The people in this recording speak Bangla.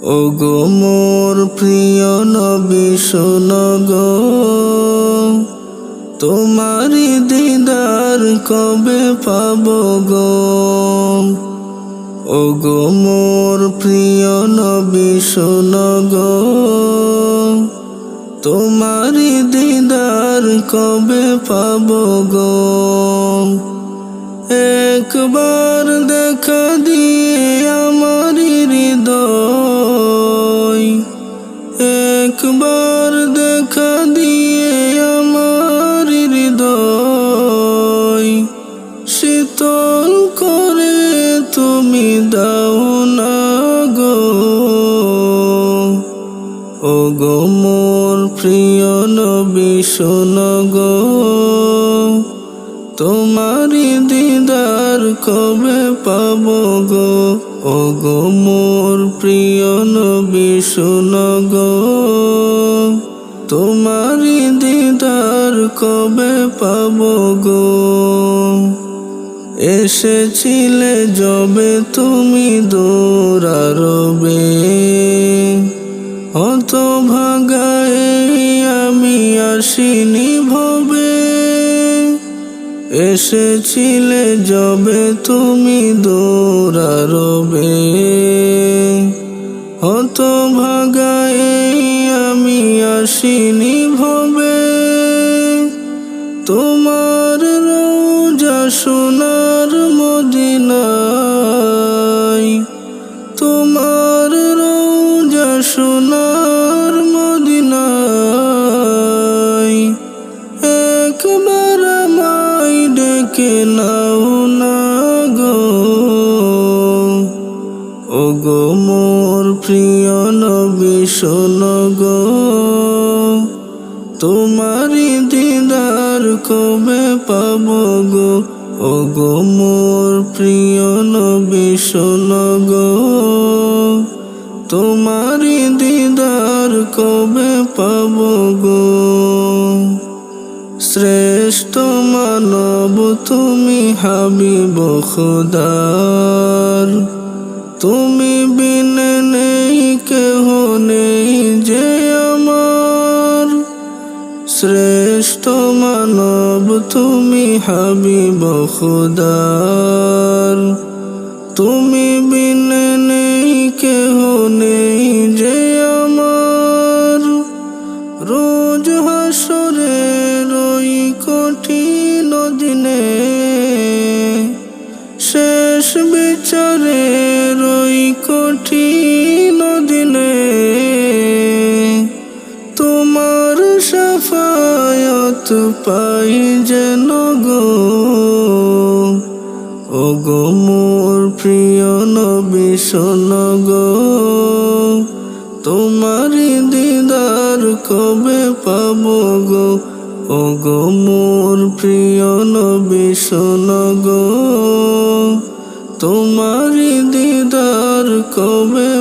ওগো মোর প্রিয় নবী শোনো গো, তোমারি দিদার কবে পাবো গো। ওগো মোর প্রিয় নবী শোনো গো, তোমারি দিদার কবে পাবো গো। একবার দেখা দিয়ে আমার হৃদয়, একবার দেখা দিয়ে আমার হৃদয় শীতল করে তুমি দাও না গো। ওগো মোর প্রিয় নবী শোনো গো, তোমারি দিদার কবে পাবো গো। ওগো মোর প্রিয় নবী শোনো গো, তোমারি দিদার কবে পাবো গো। এসেছিলে যবে তুমি দূরারবে, হতভাগায় আমি আসিনি ভবে। এসেছিলে যবে তুমি দূরারবে, হতভাগায় আমি আসিনি ভবে। তোমার রওজা সোনার মদিনায়, তোমার রওজা সোনার মদিনায় একবার আমায় ডেকে নাও না গো। ওগো মোর প্রিয় নবী শোনো গো, তোমারি দিদার কবে পাবো গো। ওগো মোর প্রিয় নবী শোনো গো, তোমারি দিদার কবে পাবো গো। শ্রেষ্ঠ মানব তুমি হাবিব খোদার, তুমি বিনে নেই কেহ নেই যে আমার। শ্রেষ্ঠ মানব তুমি হাবিব খোদার, তুমি বিনে নেই কেহ নেই যে আমার। রোজ হাসরের ওই কঠিন দিনে, শেষ বিচারের ওই কঠিন দিনে তোমার শাফায়াত পাই যেন গো। ওগো মোর প্রিয় নবী শোনো গো, তোমারি দিদার কবে পাবো গো। ওগো মোর প্রিয় নবী শোনো গো, তোমারি দিদার কবে